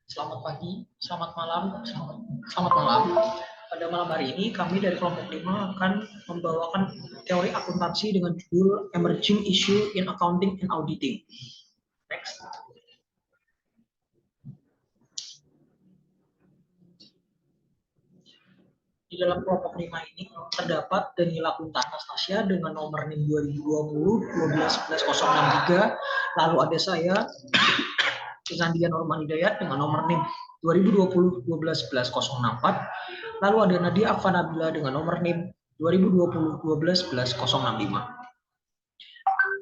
Selamat pagi, selamat malam, selamat malam. Pada malam hari ini kami dari kelompok 5 akan membawakan teori akuntansi dengan judul Emerging Issue in Accounting and Auditing. Next. Di dalam kelompok 5 ini terdapat Daniela Kunta Anastasia dengan nomor NIM 2020-12-11-063. Lalu ada saya, Zandia Norman Hidayat dengan nomor NIM 2020-12-11-064. Lalu ada Nadia Affa Nabila dengan nomor NIM 2020-12-11-065.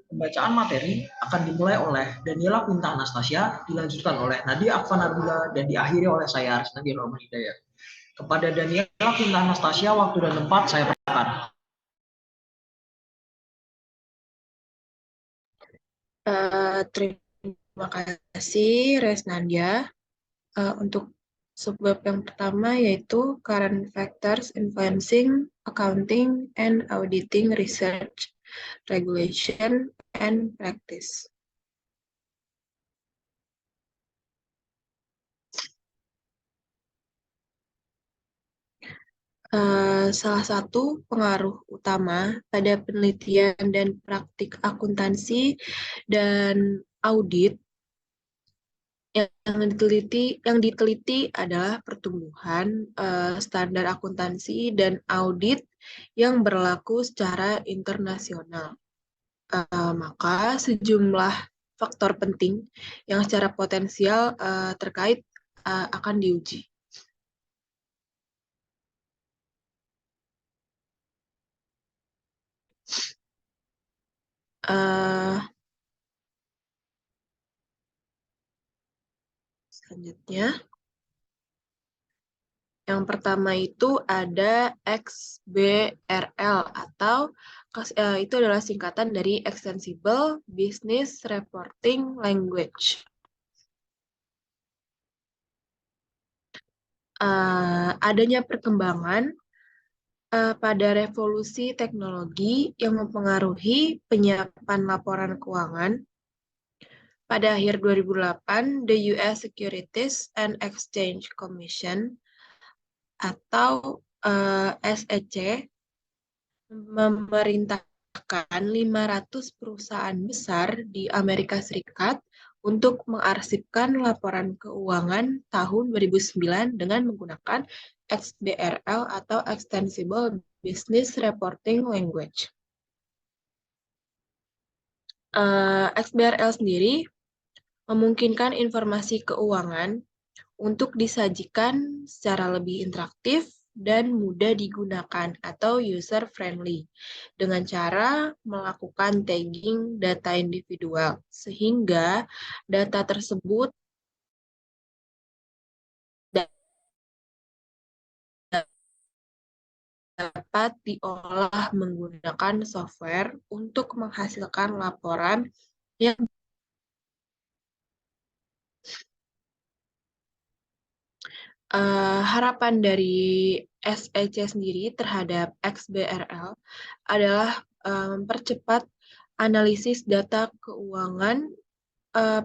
Pembacaan materi akan dimulai oleh Daniela Kunta Anastasia, dilanjutkan oleh Nadia Affa Nabila, dan diakhiri oleh saya, Zandia Norman Hidayat. Kepada Daniela Kunta Anastasia, waktu dan tempat saya persilakan. Terima kasih, Resnandia. Untuk subbab yang pertama yaitu Current Factors Influencing Accounting and Auditing Research, Regulation, and Practice. Salah satu pengaruh utama pada penelitian dan praktik akuntansi dan audit yang diteliti adalah pertumbuhan standar akuntansi dan audit yang berlaku secara internasional. Maka sejumlah faktor penting yang secara potensial terkait akan diuji. Selanjutnya, yang pertama itu ada XBRL atau itu adalah singkatan dari Extensible Business Reporting Language. Adanya perkembangan pada revolusi teknologi yang mempengaruhi penyiapan laporan keuangan. Pada akhir 2008, the US Securities and Exchange Commission atau SEC memerintahkan 500 perusahaan besar di Amerika Serikat untuk mengarsipkan laporan keuangan tahun 2009 dengan menggunakan XBRL atau Extensible Business Reporting Language. XBRL sendiri memungkinkan informasi keuangan untuk disajikan secara lebih interaktif dan mudah digunakan atau user-friendly dengan cara melakukan tagging data individual, sehingga data tersebut dapat diolah menggunakan software untuk menghasilkan laporan yang harapan dari SEC sendiri terhadap XBRL adalah mempercepat analisis data keuangan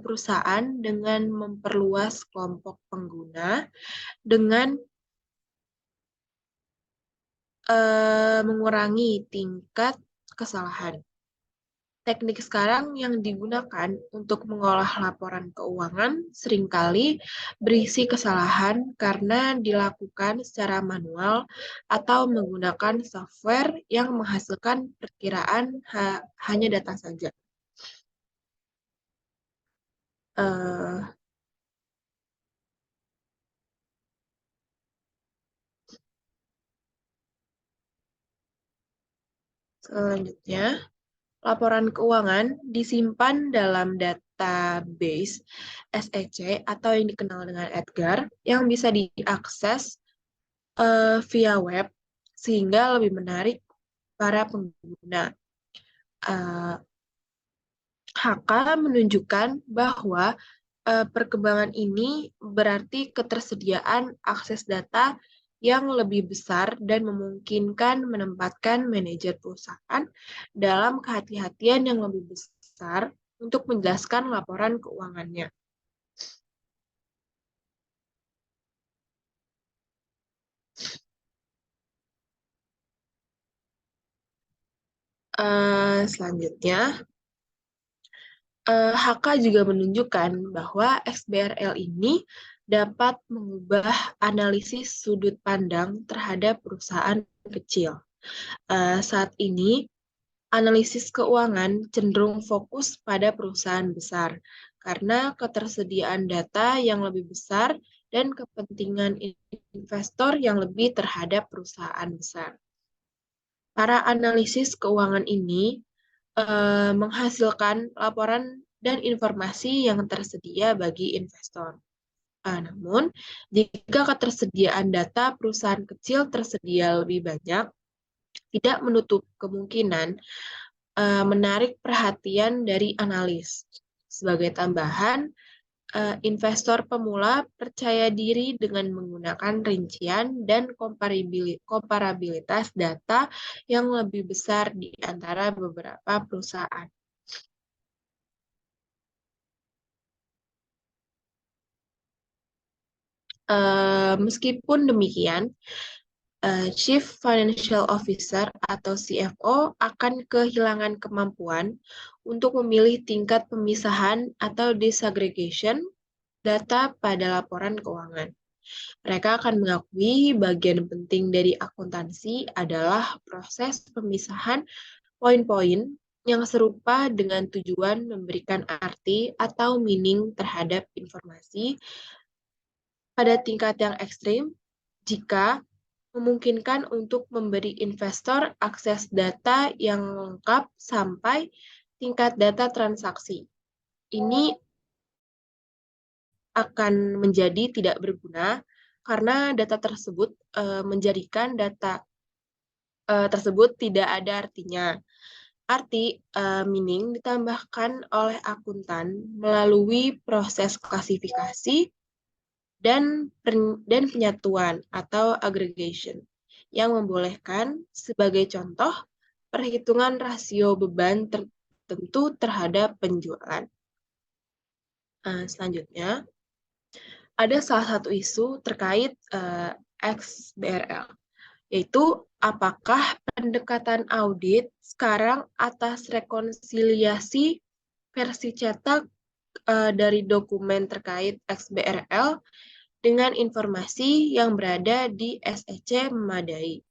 perusahaan dengan memperluas kelompok pengguna dengan mengurangi tingkat kesalahan. Teknik sekarang yang digunakan untuk mengolah laporan keuangan seringkali berisi kesalahan karena dilakukan secara manual atau menggunakan software yang menghasilkan perkiraan hanya data saja. Selanjutnya, laporan keuangan disimpan dalam database SEC atau yang dikenal dengan EDGAR yang bisa diakses via web sehingga lebih menarik para pengguna. HK menunjukkan bahwa perkembangan ini berarti ketersediaan akses data yang lebih besar dan memungkinkan menempatkan manajer perusahaan dalam kehati-hatian yang lebih besar untuk menjelaskan laporan keuangannya. Selanjutnya, HK juga menunjukkan bahwa XBRL ini dapat mengubah analisis sudut pandang terhadap perusahaan kecil. Saat ini, analisis keuangan cenderung fokus pada perusahaan besar karena ketersediaan data yang lebih besar dan kepentingan investor yang lebih terhadap perusahaan besar. Para analisis keuangan ini menghasilkan laporan dan informasi yang tersedia bagi investor. Namun, jika ketersediaan data perusahaan kecil tersedia lebih banyak, tidak menutup kemungkinan menarik perhatian dari analis. Sebagai tambahan, investor pemula percaya diri dengan menggunakan rincian dan komparabilitas data yang lebih besar di antara beberapa perusahaan. Meskipun demikian, Chief Financial Officer atau CFO akan kehilangan kemampuan untuk memilih tingkat pemisahan atau disaggregation data pada laporan keuangan. Mereka akan mengakui bagian penting dari akuntansi adalah proses pemisahan poin-poin yang serupa dengan tujuan memberikan arti atau meaning terhadap informasi pada tingkat yang ekstrim jika memungkinkan untuk memberi investor akses data yang lengkap sampai tingkat data transaksi. Ini akan menjadi tidak berguna karena data tersebut menjadikan data tersebut tidak ada artinya. Arti meaning ditambahkan oleh akuntan melalui proses klasifikasi dan penyatuan atau aggregation yang membolehkan sebagai contoh perhitungan rasio beban tertentu terhadap penjualan. Selanjutnya, ada salah satu isu terkait XBRL, yaitu apakah pendekatan audit sekarang atas rekonsiliasi versi cetak dari dokumen terkait XBRL dengan informasi yang berada di SEC memadai.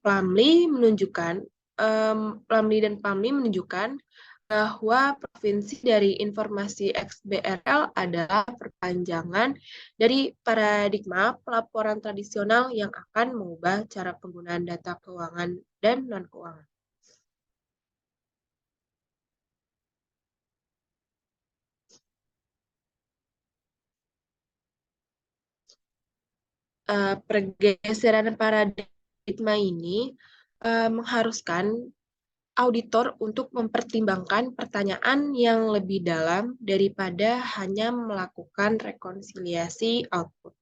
Plumlee dan Plumlee menunjukkan bahwa provinsi dari informasi XBRL adalah perpanjangan dari paradigma pelaporan tradisional yang akan mengubah cara penggunaan data keuangan dan non-keuangan. Pergeseran paradigma ini mengharuskan auditor untuk mempertimbangkan pertanyaan yang lebih dalam daripada hanya melakukan rekonsiliasi output.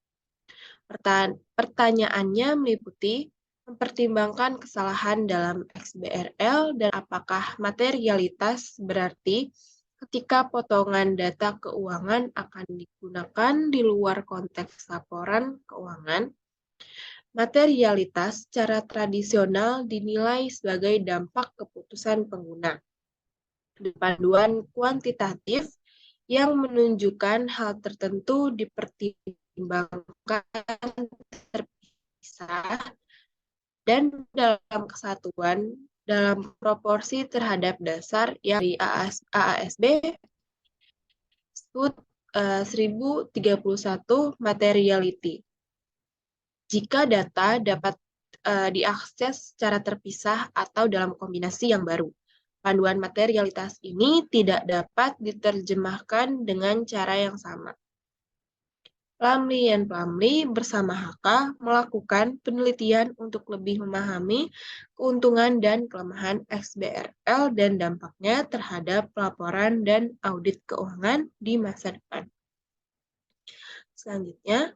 Pertanyaannya meliputi mempertimbangkan kesalahan dalam XBRL dan apakah materialitas berarti ketika potongan data keuangan akan digunakan di luar konteks laporan keuangan. Materialitas secara tradisional dinilai sebagai dampak keputusan pengguna. Panduan kuantitatif yang menunjukkan hal tertentu dipertimbangkan terpisah dan dalam kesatuan dalam proporsi terhadap dasar yang di AASB disebut 1031 materiality. Jika data dapat diakses secara terpisah atau dalam kombinasi yang baru. Panduan materialitas ini tidak dapat diterjemahkan dengan cara yang sama. Plumlee bersama HK melakukan penelitian untuk lebih memahami keuntungan dan kelemahan XBRL dan dampaknya terhadap pelaporan dan audit keuangan di masa depan. Selanjutnya,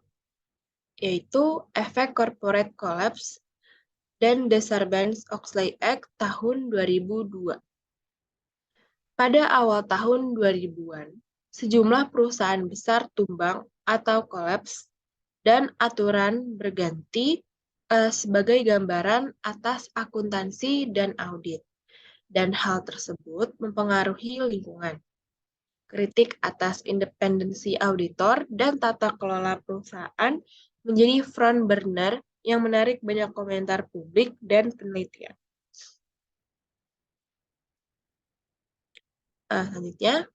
yaitu efek corporate collapse dan The Sarbanes-Oxley Act tahun 2002. Pada awal tahun 2000-an, sejumlah perusahaan besar tumbang atau kolaps dan aturan berganti sebagai gambaran atas akuntansi dan audit, dan hal tersebut mempengaruhi lingkungan. Kritik atas independensi auditor dan tata kelola perusahaan menjadi front burner yang menarik banyak komentar publik dan penelitian. Selanjutnya,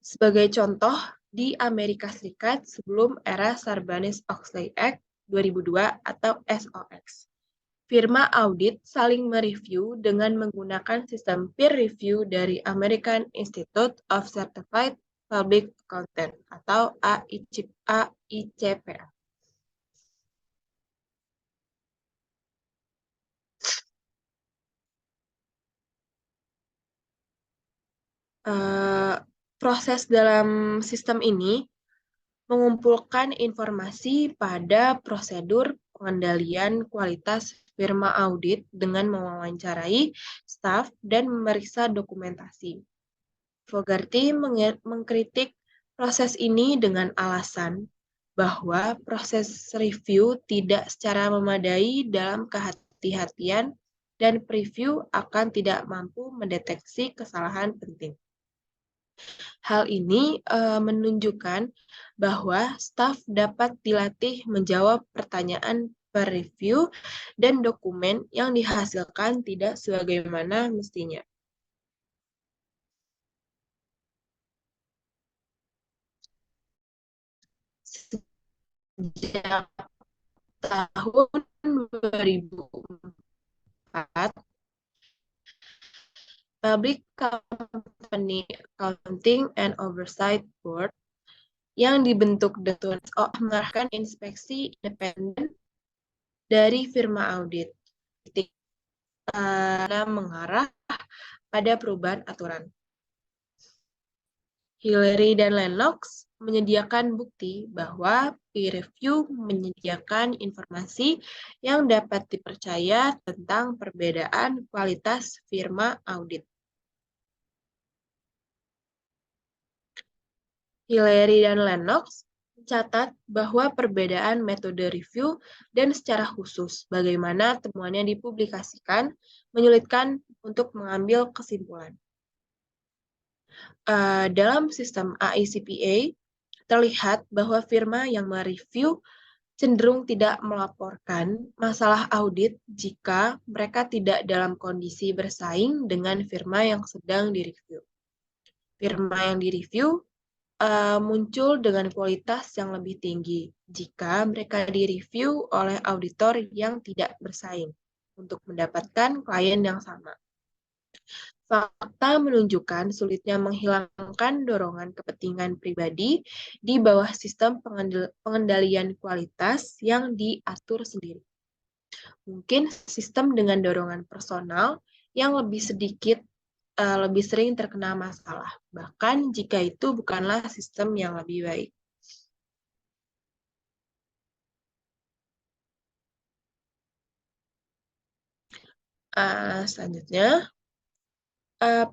sebagai contoh, di Amerika Serikat sebelum era Sarbanes-Oxley Act 2002 atau SOX, firma audit saling mereview dengan menggunakan sistem peer review dari American Institute of Certified Public Accountant atau AICPA. Proses dalam sistem ini mengumpulkan informasi pada prosedur pengendalian kualitas firma audit dengan mewawancarai staf dan memeriksa dokumentasi. Fogarty mengkritik proses ini dengan alasan bahwa proses review tidak secara memadai dalam kehati-hatian dan preview akan tidak mampu mendeteksi kesalahan penting. Hal ini menunjukkan bahwa staf dapat dilatih menjawab pertanyaan per review dan dokumen yang dihasilkan tidak sebagaimana mestinya. Sejak tahun 2004, Public Company Accounting and Oversight Board yang dibentuk dengan mengarahkan inspeksi independen dari firma audit mengarah pada perubahan aturan. Hillary dan Lennox menyediakan bukti bahwa peer review menyediakan informasi yang dapat dipercaya tentang perbedaan kualitas firma audit. Hillary dan Lennox mencatat bahwa perbedaan metode review dan secara khusus bagaimana temuannya dipublikasikan menyulitkan untuk mengambil kesimpulan. Dalam sistem AICPA, terlihat bahwa firma yang mereview cenderung tidak melaporkan masalah audit jika mereka tidak dalam kondisi bersaing dengan firma yang sedang direview. Firma yang direview muncul dengan kualitas yang lebih tinggi jika mereka direview oleh auditor yang tidak bersaing untuk mendapatkan klien yang sama. Fakta menunjukkan sulitnya menghilangkan dorongan kepentingan pribadi di bawah sistem pengendalian kualitas yang diatur sendiri. Mungkin sistem dengan dorongan personal yang lebih sering terkena masalah, bahkan jika itu bukanlah sistem yang lebih baik. Selanjutnya,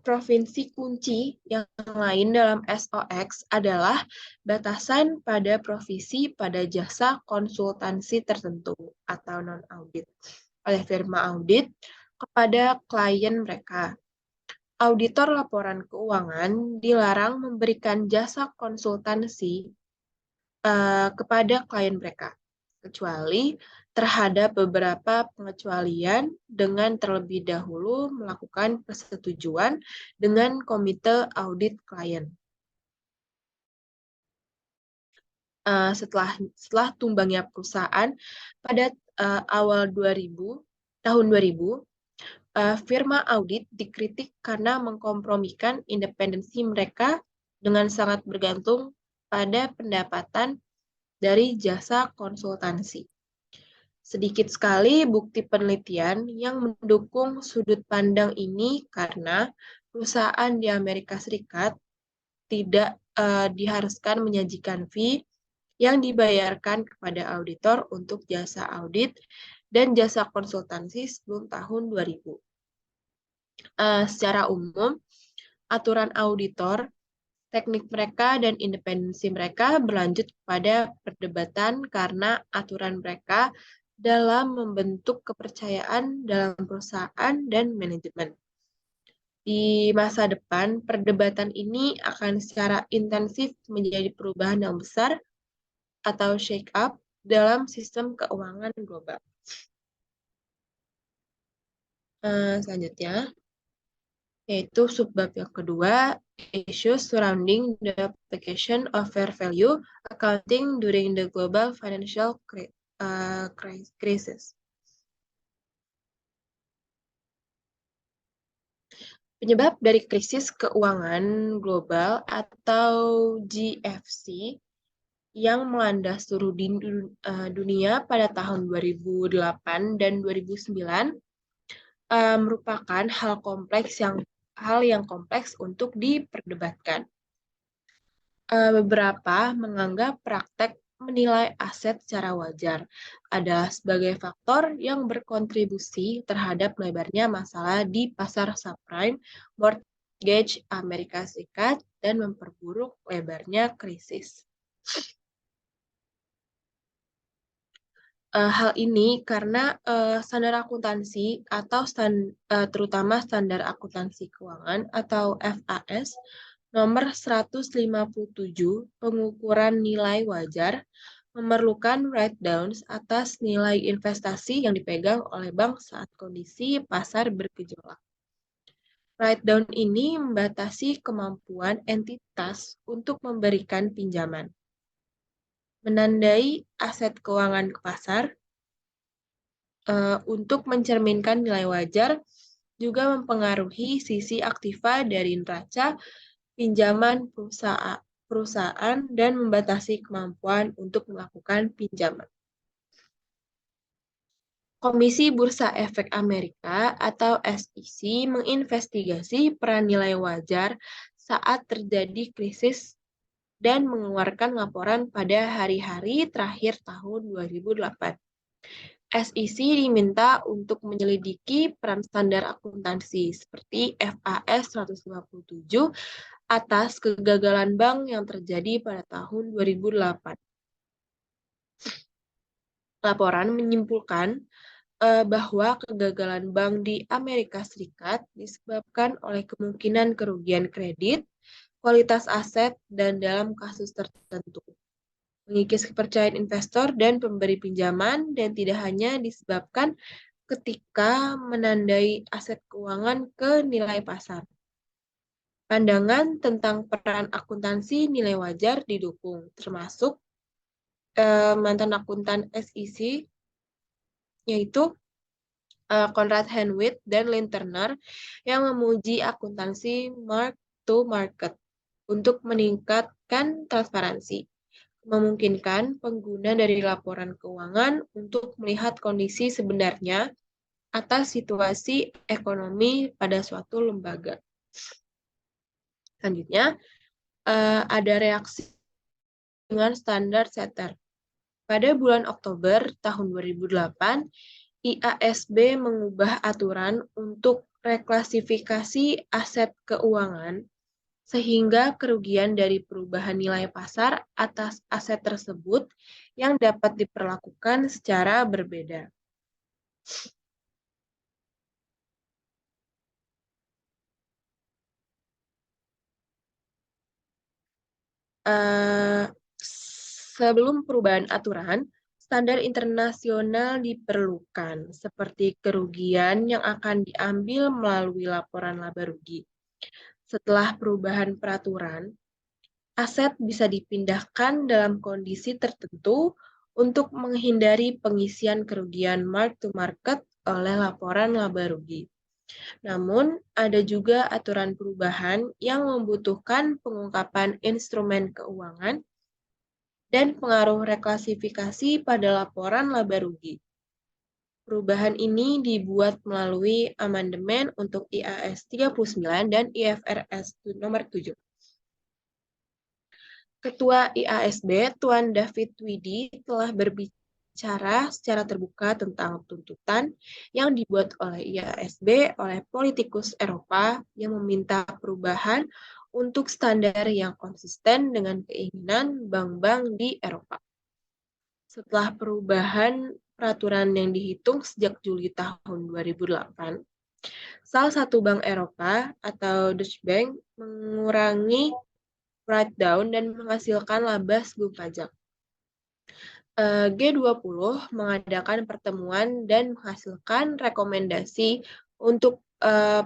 provinsi kunci yang lain dalam SOX adalah batasan pada provisi pada jasa konsultansi tertentu atau non-audit oleh firma audit kepada klien mereka. Auditor laporan keuangan dilarang memberikan jasa konsultansi kepada klien mereka, kecuali terhadap beberapa pengecualian dengan terlebih dahulu melakukan persetujuan dengan komite audit klien. Setelah tumbangnya perusahaan pada awal tahun 2000, firma audit dikritik karena mengkompromikan independensi mereka dengan sangat bergantung pada pendapatan dari jasa konsultansi. Sedikit sekali bukti penelitian yang mendukung sudut pandang ini karena perusahaan di Amerika Serikat tidak diharuskan menyajikan fee yang dibayarkan kepada auditor untuk jasa audit dan jasa konsultansi sebelum tahun 2000. Secara umum, aturan auditor, teknik mereka, dan independensi mereka berlanjut kepada perdebatan karena aturan mereka dalam membentuk kepercayaan dalam perusahaan dan manajemen. Di masa depan, perdebatan ini akan secara intensif menjadi perubahan yang besar atau shake-up dalam sistem keuangan global. Selanjutnya, yaitu subbab yang kedua, issues surrounding the application of fair value accounting during the global financial crisis. Penyebab dari krisis keuangan global atau GFC yang melanda seluruh dunia pada tahun 2008 dan 2009 merupakan hal yang kompleks untuk diperdebatkan. Beberapa menganggap praktek menilai aset secara wajar adalah sebagai faktor yang berkontribusi terhadap lebarnya masalah di pasar subprime mortgage Amerika Serikat dan memperburuk lebarnya krisis. Hal ini karena standar akuntansi atau terutama standar akuntansi keuangan atau FAS nomor 157 pengukuran nilai wajar memerlukan write-downs atas nilai investasi yang dipegang oleh bank saat kondisi pasar bergejolak. Write-down ini membatasi kemampuan entitas untuk memberikan pinjaman, menandai aset keuangan ke pasar, untuk mencerminkan nilai wajar, juga mempengaruhi sisi aktiva dari neraca pinjaman perusahaan dan membatasi kemampuan untuk melakukan pinjaman. Komisi Bursa Efek Amerika atau SEC menginvestigasi peran nilai wajar saat terjadi krisis dan mengeluarkan laporan pada hari-hari terakhir tahun 2008. SEC diminta untuk menyelidiki peran standar akuntansi seperti FAS 157 atas kegagalan bank yang terjadi pada tahun 2008. Laporan menyimpulkan bahwa kegagalan bank di Amerika Serikat disebabkan oleh kemungkinan kerugian kredit, kualitas aset, dan dalam kasus tertentu mengikis kepercayaan investor dan pemberi pinjaman, dan tidak hanya disebabkan ketika menandai aset keuangan ke nilai pasar. Pandangan tentang peran akuntansi nilai wajar didukung, termasuk mantan akuntan SEC, yaitu Conrad Henwitt dan Lynn Turner, yang memuji akuntansi mark-to-market untuk meningkatkan transparansi, memungkinkan pengguna dari laporan keuangan untuk melihat kondisi sebenarnya atas situasi ekonomi pada suatu lembaga. Selanjutnya, ada reaksi dengan standar setter. Pada bulan Oktober tahun 2008, IASB mengubah aturan untuk reklasifikasi aset keuangan sehingga kerugian dari perubahan nilai pasar atas aset tersebut yang dapat diperlakukan secara berbeda. Sebelum perubahan aturan, standar internasional diperlukan, seperti kerugian yang akan diambil melalui laporan laba rugi. Setelah perubahan peraturan, aset bisa dipindahkan dalam kondisi tertentu untuk menghindari pengisian kerugian mark-to-market oleh laporan laba rugi. Namun, ada juga aturan perubahan yang membutuhkan pengungkapan instrumen keuangan dan pengaruh reklasifikasi pada laporan laba rugi. Perubahan ini dibuat melalui amandemen untuk IAS 39 dan IFRS nomor 7. Ketua IASB, Tuan David Tweedy, telah berbicara secara terbuka tentang tuntutan yang dibuat oleh IASB oleh politikus Eropa yang meminta perubahan untuk standar yang konsisten dengan keinginan bank-bank di Eropa. Setelah perubahan peraturan yang dihitung sejak Juli tahun 2008, salah satu bank Eropa atau Deutsche Bank mengurangi write-down dan menghasilkan laba sebelum pajak. G20 mengadakan pertemuan dan menghasilkan rekomendasi untuk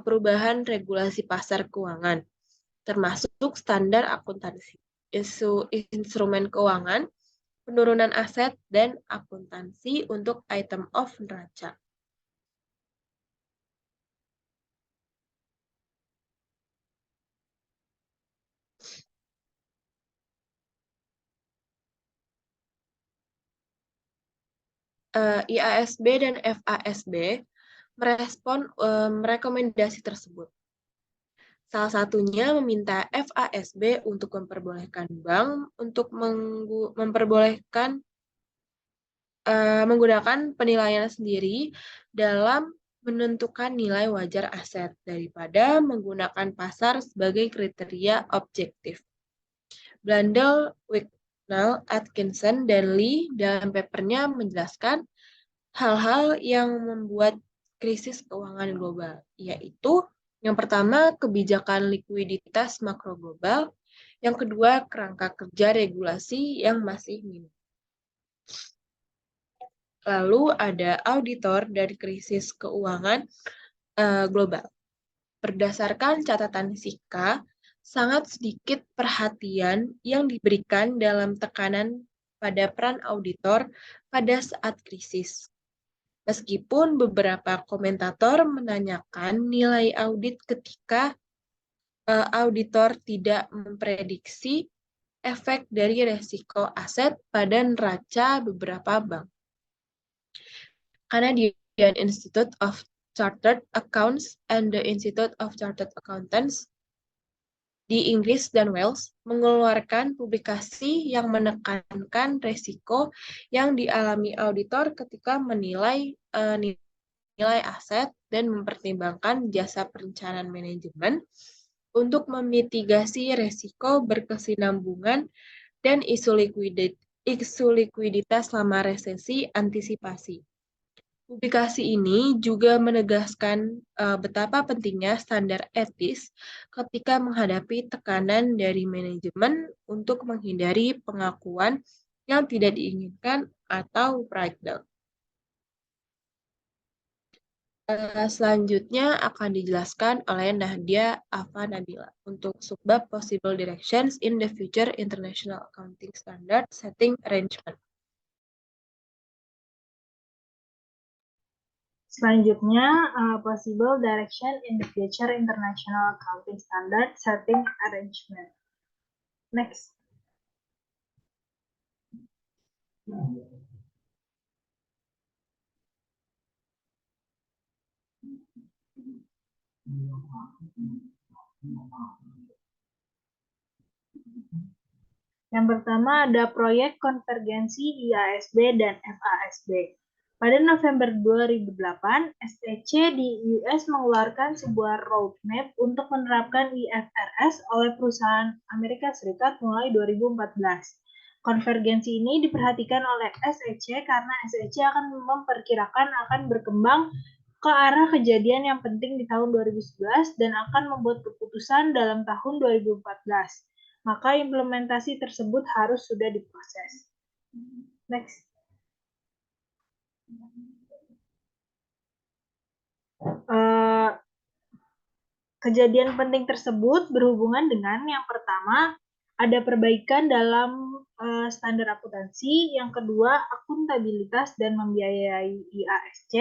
perubahan regulasi pasar keuangan, termasuk standar akuntansi, instrumen keuangan, penurunan aset, dan akuntansi untuk item of neraca. IASB dan FASB merespon rekomendasi tersebut. Salah satunya meminta FASB untuk memperbolehkan bank untuk menggunakan penilaian sendiri dalam menentukan nilai wajar aset daripada menggunakan pasar sebagai kriteria objektif. Blundell, Wicknell, Atkinson, dan Lee dalam papernya menjelaskan hal-hal yang membuat krisis keuangan global, yaitu yang pertama, kebijakan likuiditas makro global, yang kedua, kerangka kerja regulasi yang masih minim. Lalu ada auditor dari krisis keuangan global. Berdasarkan catatan Sika, sangat sedikit perhatian yang diberikan dalam tekanan pada peran auditor pada saat krisis. Meskipun beberapa komentator menanyakan nilai audit ketika auditor tidak memprediksi efek dari resiko aset pada neraca beberapa bank. Canadian Institute of Chartered Accounts and the Institute of Chartered Accountants di Inggris dan Wales mengeluarkan publikasi yang menekankan resiko yang dialami auditor ketika menilai nilai aset dan mempertimbangkan jasa perencanaan manajemen untuk memitigasi resiko berkesinambungan dan isu likuiditas selama resesi antisipasi. Publikasi ini juga menegaskan betapa pentingnya standar etis ketika menghadapi tekanan dari manajemen untuk menghindari pengakuan yang tidak diinginkan atau write-down. Selanjutnya akan dijelaskan oleh Nahdia Afanabila untuk subbab Possible Directions in the Future International Accounting Standard Setting Arrangement. Selanjutnya, possible direction in the future international accounting standard setting arrangement. Next. Yang pertama ada proyek konvergensi IASB dan FASB. Pada November 2008, SEC di US mengeluarkan sebuah roadmap untuk menerapkan IFRS oleh perusahaan Amerika Serikat mulai 2014. Konvergensi ini diperhatikan oleh SEC karena SEC akan memperkirakan akan berkembang ke arah kejadian yang penting di tahun 2011 dan akan membuat keputusan dalam tahun 2014. Maka implementasi tersebut harus sudah diproses. Next. Kejadian penting tersebut berhubungan dengan yang pertama, ada perbaikan dalam standar akuntansi, yang kedua, akuntabilitas dan membiayai IASC,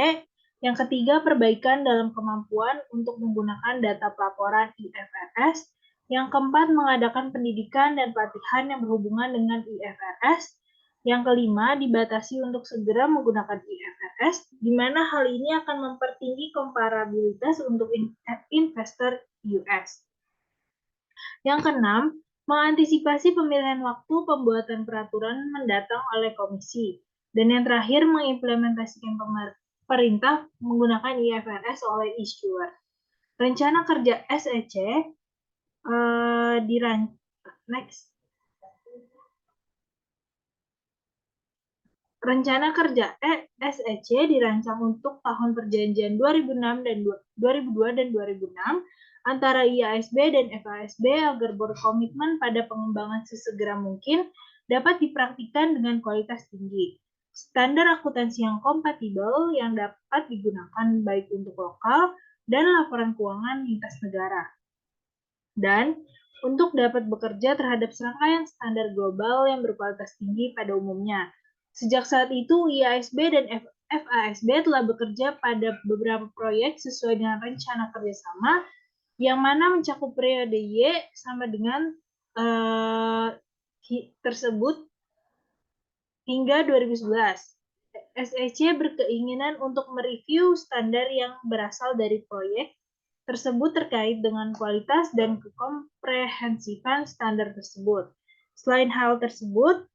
yang ketiga, perbaikan dalam kemampuan untuk menggunakan data pelaporan IFRS, yang keempat, mengadakan pendidikan dan pelatihan yang berhubungan dengan IFRS, yang kelima, dibatasi untuk segera menggunakan IFRS, di mana hal ini akan mempertinggi komparabilitas untuk investor US. Yang keenam, mengantisipasi pemilihan waktu pembuatan peraturan mendatang oleh komisi. Dan yang terakhir, mengimplementasikan pemerintah menggunakan IFRS oleh issuer. Rencana kerja SEC Rencana kerja SEC dirancang untuk tahun perjanjian 2006 dan 2002 dan 2006 antara IASB dan FASB agar berkomitmen pada pengembangan sesegera mungkin dapat dipraktikkan dengan kualitas tinggi. Standar akuntansi yang kompatibel yang dapat digunakan baik untuk lokal dan laporan keuangan lintas negara. Dan untuk dapat bekerja terhadap serangkaian standar global yang berkualitas tinggi pada umumnya. Sejak saat itu, IASB dan FASB telah bekerja pada beberapa proyek sesuai dengan rencana kerjasama, yang mana mencakup periode Y sama dengan tersebut hingga 2011. SEC berkeinginan untuk mereview standar yang berasal dari proyek tersebut terkait dengan kualitas dan kekomprehensifan standar tersebut. Selain hal tersebut,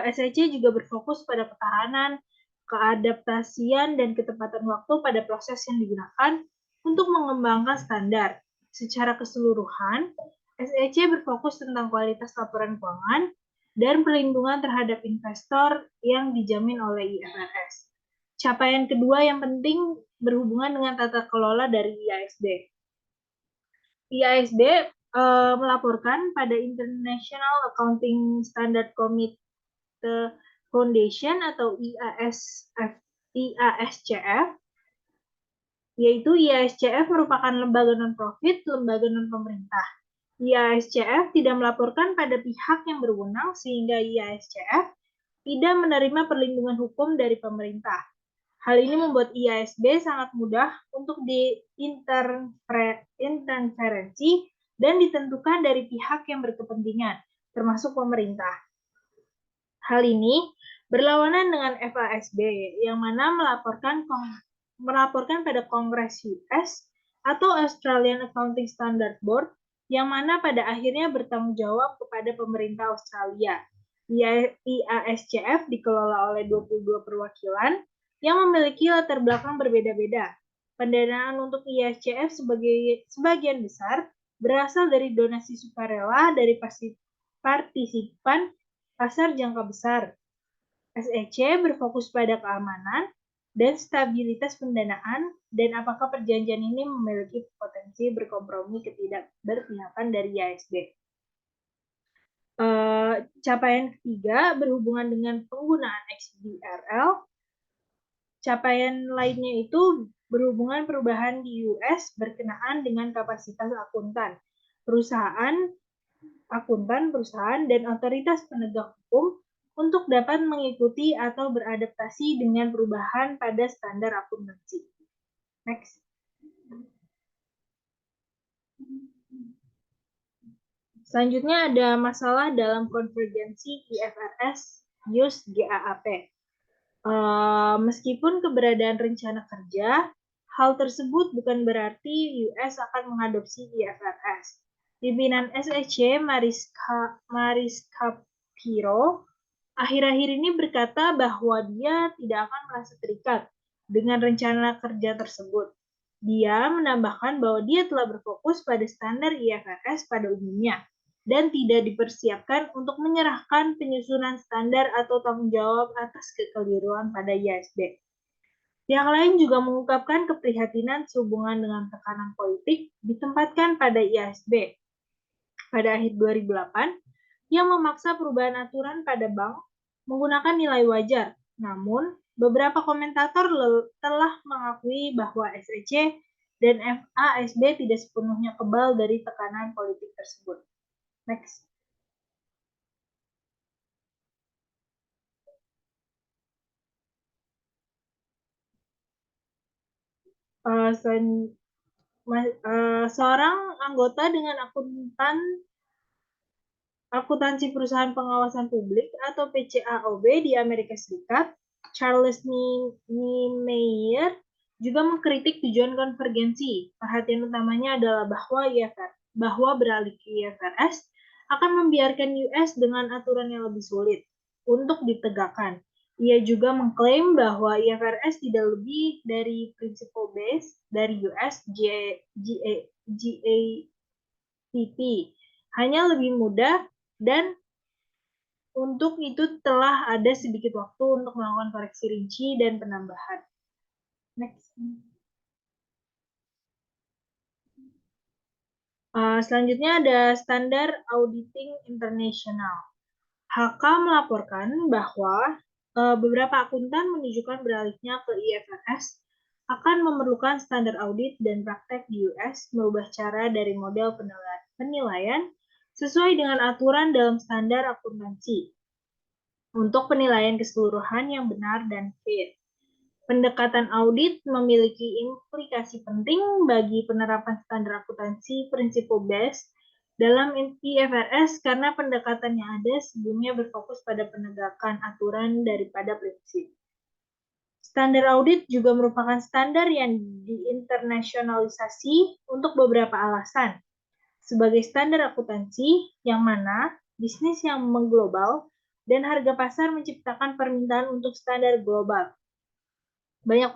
SEC juga berfokus pada ketahanan, keadaptasian, dan ketepatan waktu pada proses yang digunakan untuk mengembangkan standar. Secara keseluruhan, SEC berfokus tentang kualitas laporan keuangan dan perlindungan terhadap investor yang dijamin oleh IFRS. Capaian kedua yang penting berhubungan dengan tata kelola dari IASB. IASB melaporkan pada International Accounting Standard Committee Foundation atau IASCF, yaitu IASCF merupakan lembaga non-profit, lembaga non-pemerintah. IASCF tidak melaporkan pada pihak yang berwenang sehingga IASCF tidak menerima perlindungan hukum dari pemerintah. Hal ini membuat IASB sangat mudah untuk diinterferensi dan ditentukan dari pihak yang berkepentingan, termasuk pemerintah. Hal ini berlawanan dengan FASB yang mana melaporkan pada Kongres US atau Australian Accounting Standard Board yang mana pada akhirnya bertanggung jawab kepada pemerintah Australia. IASCF dikelola oleh 22 perwakilan yang memiliki latar belakang berbeda-beda. Pendanaan untuk IASCF sebagian besar berasal dari donasi sukarela dari partisipan pasar jangka besar. SEC berfokus pada keamanan dan stabilitas pendanaan dan apakah perjanjian ini memiliki potensi berkompromi ketidakberpihakan dari IASB. Capaian ketiga berhubungan dengan penggunaan XBRL. Capaian lainnya itu berhubungan perubahan di US berkenaan dengan kapasitas akuntan, perusahaan, dan otoritas penegak hukum untuk dapat mengikuti atau beradaptasi dengan perubahan pada standar akuntansi. Next. Selanjutnya ada masalah dalam konvergensi IFRS use GAAP. Meskipun keberadaan rencana kerja, hal tersebut bukan berarti US akan mengadopsi IFRS. Pimpinan SEC Mariska Piro akhir-akhir ini berkata bahwa dia tidak akan merasa terikat dengan rencana kerja tersebut. Dia menambahkan bahwa dia telah berfokus pada standar IFRS pada umumnya dan tidak dipersiapkan untuk menyerahkan penyusunan standar atau tanggung jawab atas kekeliruan pada IASB. Pihak lain juga mengungkapkan keprihatinan sehubungan dengan tekanan politik ditempatkan pada IASB pada akhir 2008 yang memaksa perubahan aturan pada bank menggunakan nilai wajar. Namun, beberapa komentator telah mengakui bahwa SEC dan FASB tidak sepenuhnya kebal dari tekanan politik tersebut. Next. Seorang anggota dengan akuntansi perusahaan pengawasan publik atau PCAOB di Amerika Serikat, Charles Niemeyer, juga mengkritik tujuan konvergensi. Perhatian utamanya adalah bahwa beralih ke IFRS akan membiarkan US dengan aturan yang lebih sulit untuk ditegakkan. Ia juga mengklaim bahwa IFRS tidak lebih dari principle base dari US GAAP, hanya lebih mudah dan Untuk itu telah ada sedikit waktu untuk melakukan koreksi rinci dan penambahan. Next. Selanjutnya ada standar auditing internasional. HK melaporkan bahwa beberapa akuntan menunjukkan beralihnya ke IFRS akan memerlukan standar audit dan praktek di US merubah cara dari model penilaian sesuai dengan aturan dalam standar akuntansi untuk penilaian keseluruhan yang benar dan fair. Pendekatan audit memiliki implikasi penting bagi penerapan standar akuntansi principle-based dalam IFRS karena pendekatan yang ada sebelumnya berfokus pada penegakan aturan daripada prinsip. Standar audit juga merupakan standar yang diinternasionalisasi untuk beberapa alasan. Sebagai standar akuntansi yang mana bisnis yang mengglobal dan harga pasar menciptakan permintaan untuk standar global. Banyak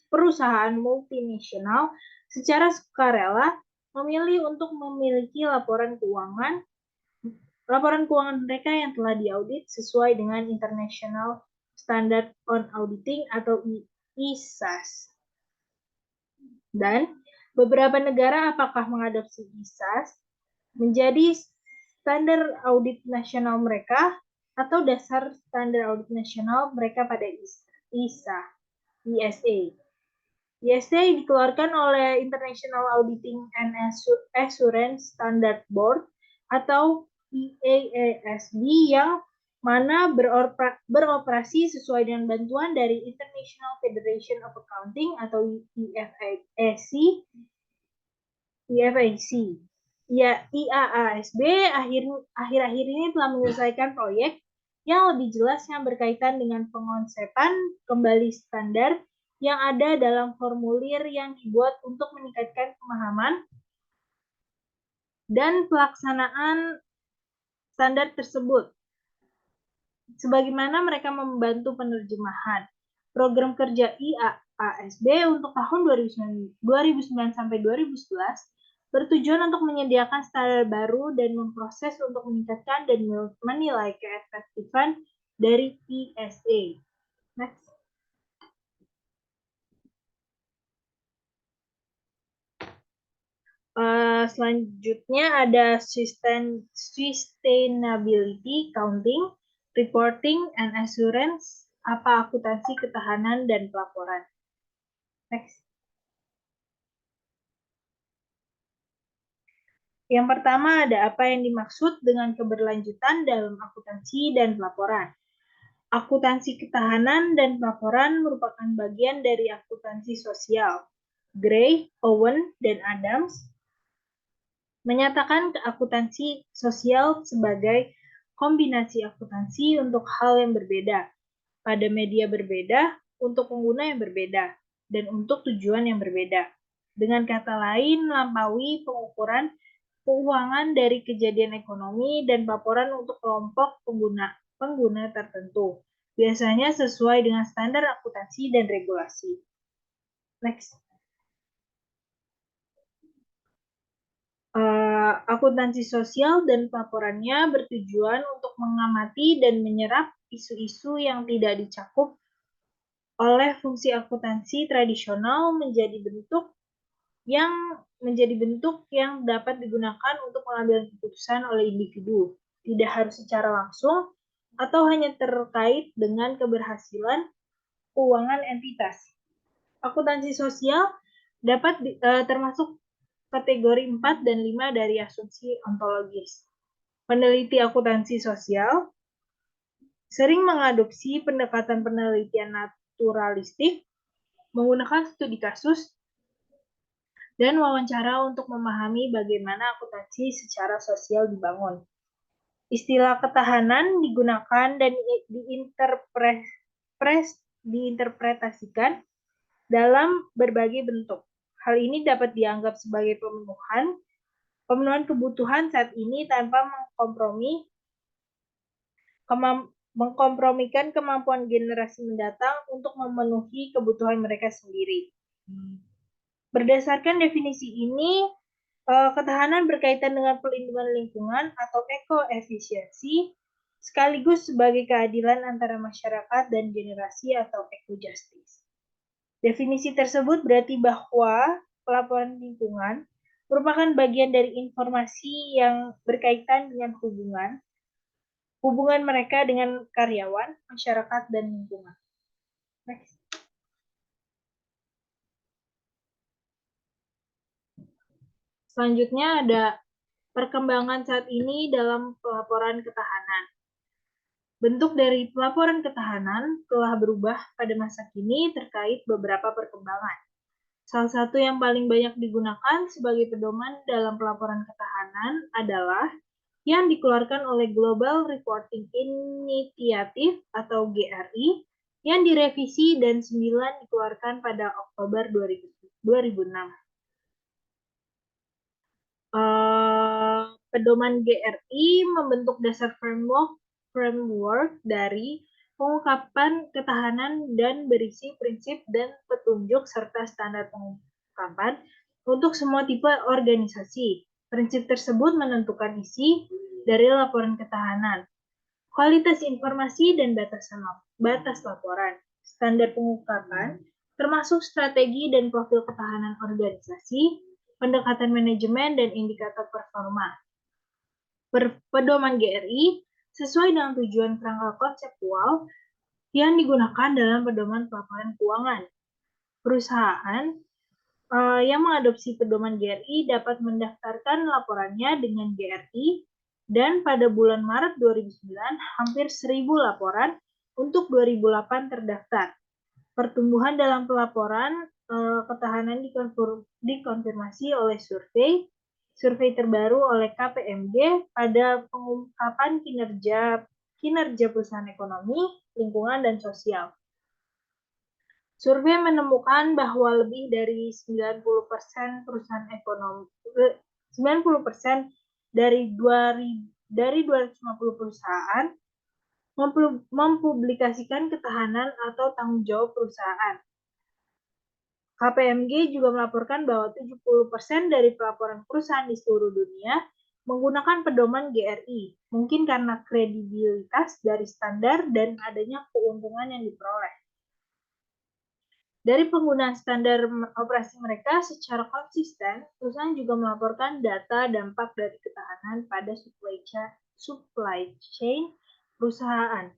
perusahaan multinasional secara sukarela memilih untuk memiliki laporan keuangan mereka yang telah diaudit sesuai dengan International Standard on Auditing atau ISAS. Dan beberapa negara apakah mengadopsi ISAS menjadi standar audit nasional mereka atau dasar standar audit nasional mereka pada ISA. ISA dikeluarkan oleh International Auditing and Assurance Standard Board atau IAASB yang mana beroperasi sesuai dengan bantuan dari International Federation of Accounting atau IFAC. IAASB akhir-akhir ini telah menyelesaikan proyek yang lebih jelas yang berkaitan dengan pengonsepan kembali standar yang ada dalam formulir yang dibuat untuk meningkatkan pemahaman dan pelaksanaan standar tersebut. Sebagaimana mereka membantu penerjemahan program kerja IAASB untuk tahun 2009 sampai 2011 bertujuan untuk menyediakan standar baru dan memproses untuk meningkatkan dan menilai keefektifan dari ISA. Next. Selanjutnya ada sustainability, counting, reporting, and assurance, apa akuntansi ketahanan dan pelaporan. Next. Yang pertama ada apa yang dimaksud dengan keberlanjutan dalam akuntansi dan pelaporan. Akuntansi ketahanan dan pelaporan merupakan bagian dari akuntansi sosial. Gray, Owen, dan Adams menyatakan akuntansi sosial sebagai kombinasi akuntansi untuk hal yang berbeda, pada media berbeda, untuk pengguna yang berbeda, dan untuk tujuan yang berbeda. Dengan kata lain, melampaui pengukuran keuangan dari kejadian ekonomi dan laporan untuk kelompok pengguna tertentu, biasanya sesuai dengan standar akuntansi dan regulasi. Next. Akuntansi sosial dan pelaporannya bertujuan untuk mengamati dan menyerap isu-isu yang tidak dicakup oleh fungsi akuntansi tradisional menjadi bentuk yang dapat digunakan untuk mengambil keputusan oleh individu, tidak harus secara langsung atau hanya terkait dengan keberhasilan keuangan entitas. Akuntansi sosial dapat termasuk kategori 4 dan 5 dari asumsi ontologis. Peneliti akuntansi sosial sering mengadopsi pendekatan penelitian naturalistik, menggunakan studi kasus, dan wawancara untuk memahami bagaimana akuntansi secara sosial dibangun. Istilah ketahanan digunakan dan diinterpretasikan dalam berbagai bentuk. Hal ini dapat dianggap sebagai pemenuhan kebutuhan saat ini tanpa mengkompromikan kemampuan generasi mendatang untuk memenuhi kebutuhan mereka sendiri. Berdasarkan definisi ini, ketahanan berkaitan dengan pelindungan lingkungan atau ekoefisiensi, sekaligus sebagai keadilan antara masyarakat dan generasi atau eco-justice. Definisi tersebut berarti bahwa pelaporan lingkungan merupakan bagian dari informasi yang berkaitan dengan hubungan mereka dengan karyawan, masyarakat, dan lingkungan. Next. Selanjutnya ada perkembangan saat ini dalam pelaporan ketahanan. Bentuk dari pelaporan ketahanan telah berubah pada masa kini terkait beberapa perkembangan. Salah satu yang paling banyak digunakan sebagai pedoman dalam pelaporan ketahanan adalah yang dikeluarkan oleh Global Reporting Initiative atau GRI yang direvisi dan 9 dikeluarkan pada Oktober 2006. Pedoman GRI membentuk dasar framework dari pengungkapan ketahanan dan berisi prinsip dan petunjuk serta standar pengungkapan untuk semua tipe organisasi. Prinsip tersebut menentukan isi dari laporan ketahanan, kualitas informasi, dan batas laporan. Standar pengungkapan termasuk strategi dan profil ketahanan organisasi, pendekatan manajemen, dan indikator performa. Pedoman GRI sesuai dengan tujuan kerangka konseptual yang digunakan dalam pedoman pelaporan keuangan. Perusahaan yang mengadopsi pedoman GRI dapat mendaftarkan laporannya dengan GRI, dan pada bulan Maret 2009 hampir 1.000 laporan untuk 2008 terdaftar. Pertumbuhan dalam pelaporan ketahanan dikonfirmasi oleh survei terbaru oleh KPMG pada pengungkapan kinerja perusahaan ekonomi, lingkungan, dan sosial. Survei menemukan bahwa lebih dari 90% perusahaan ekonomi 90% dari 250 perusahaan mempublikasikan ketahanan atau tanggung jawab perusahaan. KPMG juga melaporkan bahwa 70% dari pelaporan perusahaan di seluruh dunia menggunakan pedoman GRI, mungkin karena kredibilitas dari standar dan adanya keuntungan yang diperoleh. Dari penggunaan standar operasi mereka secara konsisten, perusahaan juga melaporkan data dampak dari ketahanan pada supply chain perusahaan.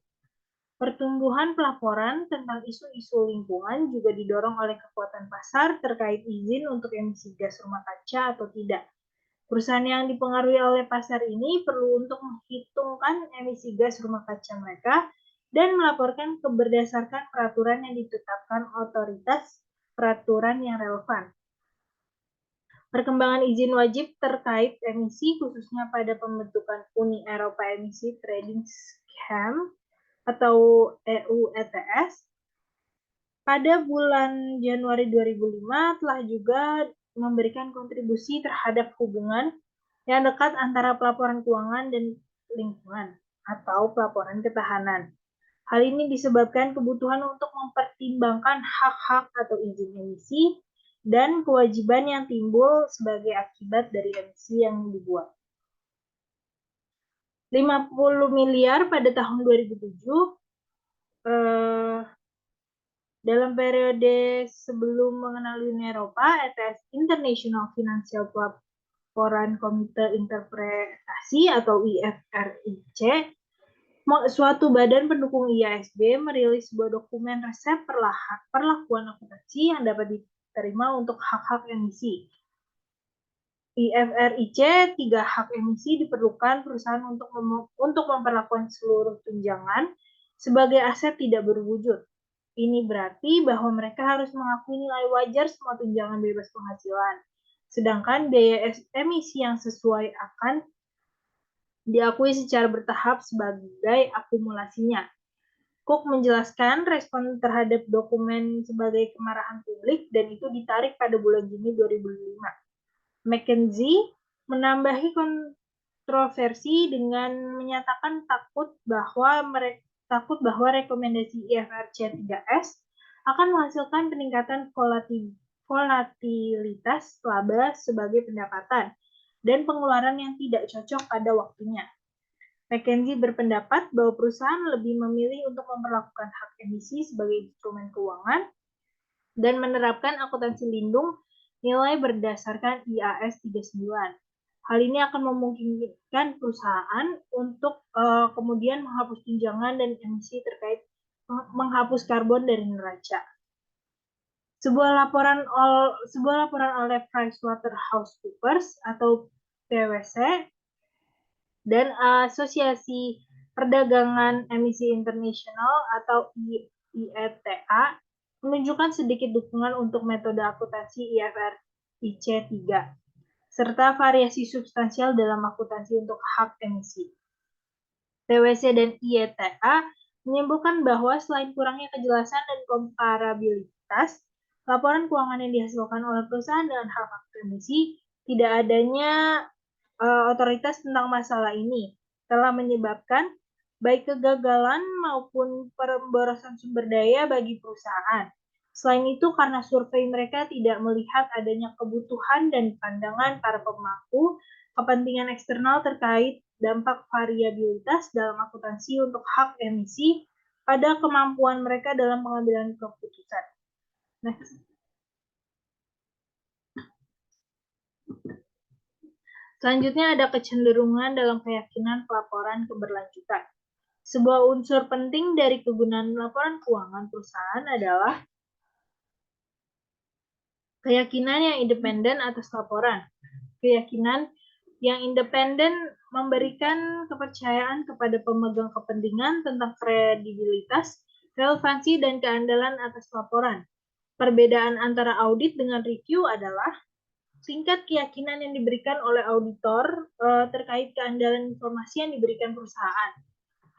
Pertumbuhan pelaporan tentang isu-isu lingkungan juga didorong oleh kekuatan pasar terkait izin untuk emisi gas rumah kaca atau tidak. Perusahaan yang dipengaruhi oleh pasar ini perlu untuk menghitungkan emisi gas rumah kaca mereka dan melaporkan berdasarkan peraturan yang ditetapkan otoritas peraturan yang relevan. Perkembangan izin wajib terkait emisi khususnya pada pembentukan Uni Eropa Emisi Trading Scheme atau EU ETS pada bulan Januari 2005 telah juga memberikan kontribusi terhadap hubungan yang dekat antara pelaporan keuangan dan lingkungan atau pelaporan ketahanan. Hal ini disebabkan kebutuhan untuk mempertimbangkan hak-hak atau izin emisi dan kewajiban yang timbul sebagai akibat dari emisi yang dibuat. 50 miliar pada tahun 2007 dalam periode sebelum mengenal Uni Eropa, ETS International Financial Pelaporan Komite Interpretasi atau IFRIC, suatu badan pendukung IASB merilis sebuah dokumen resep perlakuan akuntansi yang dapat diterima untuk hak-hak emisi. IFRIC 3 hak emisi diperlukan perusahaan untuk memperlakukan seluruh tunjangan sebagai aset tidak berwujud. Ini berarti bahwa mereka harus mengakui nilai wajar semua tunjangan bebas penghasilan, sedangkan biaya emisi yang sesuai akan diakui secara bertahap sebagai akumulasinya. Cook menjelaskan respon terhadap dokumen sebagai kemarahan publik dan itu ditarik pada bulan Juni 2005. McKinsey menambahi kontroversi dengan menyatakan takut bahwa rekomendasi IFRC 3S akan menghasilkan peningkatan volatilitas laba sebagai pendapatan dan pengeluaran yang tidak cocok pada waktunya. McKinsey berpendapat bahwa perusahaan lebih memilih untuk memperlakukan hak emisi sebagai instrumen keuangan dan menerapkan akuntansi lindung nilai berdasarkan IAS 39. Hal ini akan memungkinkan perusahaan untuk kemudian menghapus tunjangan dan emisi terkait menghapus karbon dari neraca. Sebuah laporan oleh PricewaterhouseCoopers atau PwC dan Asosiasi Perdagangan Emisi Internasional atau IETA menunjukkan sedikit dukungan untuk metode akuntansi IFRIC 3 serta variasi substansial dalam akuntansi untuk hak emisi. PwC dan IETA menyebutkan bahwa selain kurangnya kejelasan dan komparabilitas, laporan keuangan yang dihasilkan oleh perusahaan dengan hak emisi tidak adanya otoritas tentang masalah ini telah menyebabkan baik kegagalan maupun pemborosan sumber daya bagi perusahaan. Selain itu, karena survei mereka tidak melihat adanya kebutuhan dan pandangan para pemangku kepentingan eksternal terkait dampak variabilitas dalam akuntansi untuk hak emisi pada kemampuan mereka dalam pengambilan keputusan. Next. Selanjutnya ada kecenderungan dalam keyakinan pelaporan keberlanjutan. Sebuah unsur penting dari kegunaan laporan keuangan perusahaan adalah keyakinan yang independen atas laporan. Keyakinan yang independen memberikan kepercayaan kepada pemegang kepentingan tentang kredibilitas, relevansi, dan keandalan atas laporan. Perbedaan antara audit dengan review adalah tingkat keyakinan yang diberikan oleh auditor terkait keandalan informasi yang diberikan perusahaan.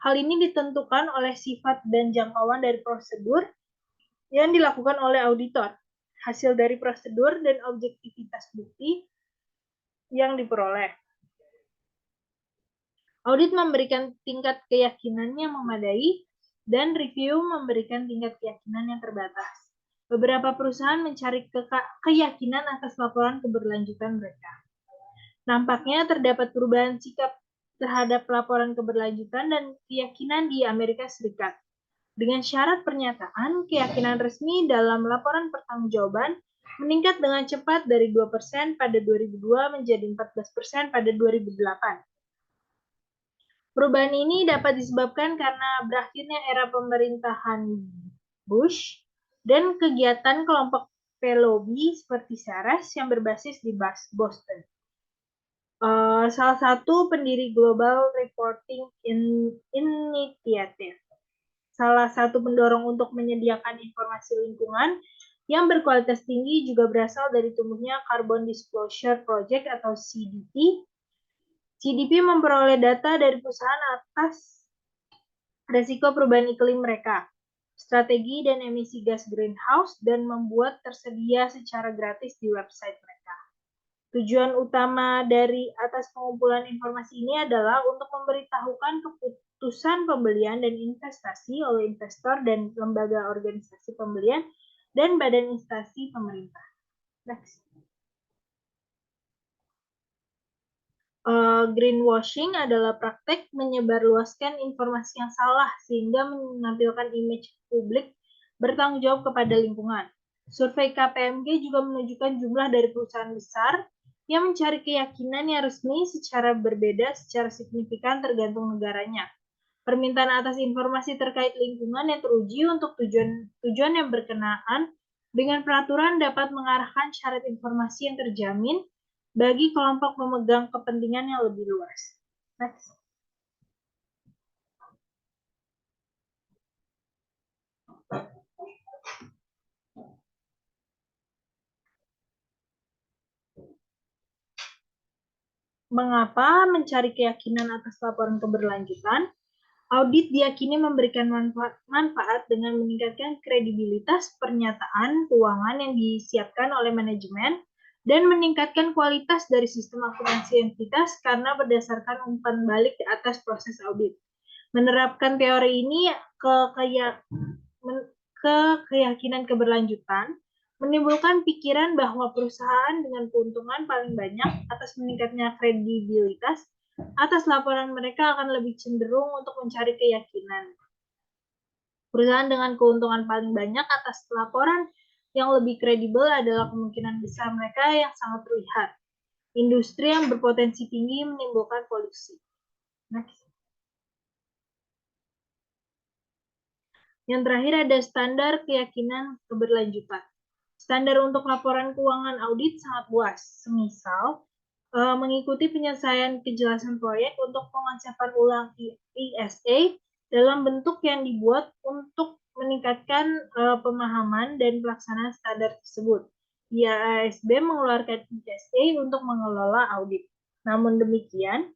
Hal ini ditentukan oleh sifat dan jangkauan dari prosedur yang dilakukan oleh auditor, hasil dari prosedur, dan objektivitas bukti yang diperoleh. Audit memberikan tingkat keyakinan yang memadai, dan review memberikan tingkat keyakinan yang terbatas. Beberapa perusahaan mencari keyakinan atas laporan keberlanjutan mereka. Nampaknya terdapat perubahan sikap terhadap laporan keberlanjutan dan keyakinan di Amerika Serikat. Dengan syarat pernyataan, keyakinan resmi dalam laporan pertanggungjawaban meningkat dengan cepat dari 2% pada 2002 menjadi 14% pada 2008. Perubahan ini dapat disebabkan karena berakhirnya era pemerintahan Bush dan kegiatan kelompok pelobi seperti Ceres yang berbasis di Boston. Salah satu pendiri Global Reporting Initiative. Salah satu pendorong untuk menyediakan informasi lingkungan yang berkualitas tinggi juga berasal dari tumbuhnya Carbon Disclosure Project atau CDP. CDP memperoleh data dari perusahaan atas resiko perubahan iklim mereka, strategi dan emisi gas greenhouse, dan membuat tersedia secara gratis di website mereka. Tujuan utama dari atas pengumpulan informasi ini adalah untuk memberitahukan keputusan pembelian dan investasi oleh investor dan lembaga organisasi pembelian dan badan instansi pemerintah. Next. Greenwashing adalah praktek menyebarluaskan informasi yang salah sehingga menampilkan image publik bertanggung jawab kepada lingkungan. Survei KPMG juga menunjukkan jumlah dari perusahaan besar yang mencari keyakinan yang resmi secara berbeda secara signifikan tergantung negaranya. Permintaan atas informasi terkait lingkungan yang teruji untuk tujuan yang berkenaan dengan peraturan dapat mengarahkan syarat informasi yang terjamin bagi kelompok pemegang kepentingan yang lebih luas. Next. Mengapa mencari keyakinan atas laporan keberlanjutan? Audit diyakini memberikan manfaat dengan meningkatkan kredibilitas pernyataan keuangan yang disiapkan oleh manajemen dan meningkatkan kualitas dari sistem akuntansi entitas karena berdasarkan umpan balik di atas proses audit. Menerapkan teori ini keyakinan keberlanjutan menimbulkan pikiran bahwa perusahaan dengan keuntungan paling banyak atas meningkatnya kredibilitas atas laporan mereka akan lebih cenderung untuk mencari keyakinan. Perusahaan dengan keuntungan paling banyak atas laporan yang lebih kredibel adalah kemungkinan besar mereka yang sangat terlihat. Industri yang berpotensi tinggi menimbulkan polusi. Next. Yang terakhir ada standar keyakinan keberlanjutan. Standar untuk laporan keuangan audit sangat luas, semisal mengikuti penyelesaian kejelasan proyek untuk pengonsepan ulang ISA dalam bentuk yang dibuat untuk meningkatkan pemahaman dan pelaksanaan standar tersebut. IASB mengeluarkan ISA untuk mengelola audit. Namun demikian,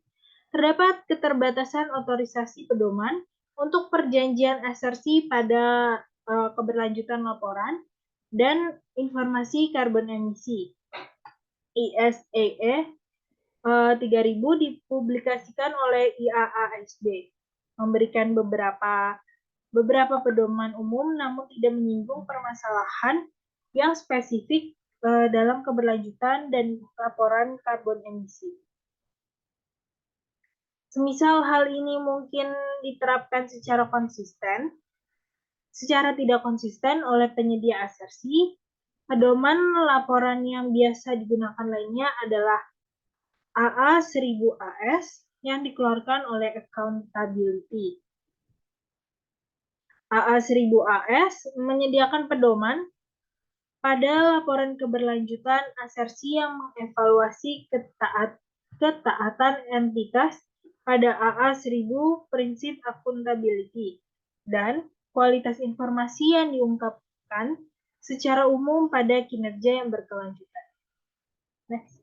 terdapat keterbatasan otorisasi pedoman untuk perjanjian asersi pada keberlanjutan laporan dan informasi karbon emisi. ISAE 3000 dipublikasikan oleh IAASB, memberikan beberapa pedoman umum namun tidak menyinggung permasalahan yang spesifik dalam keberlanjutan dan laporan karbon emisi. Semisal hal ini mungkin diterapkan secara tidak konsisten oleh penyedia asersi, pedoman laporan yang biasa digunakan lainnya adalah AA 1000 AS yang dikeluarkan oleh Accountability. AA 1000 AS menyediakan pedoman pada laporan keberlanjutan asersi yang mengevaluasi ketaatan entitas pada AA 1000 prinsip accountability dan kualitas informasi yang diungkapkan secara umum pada kinerja yang berkelanjutan. Next.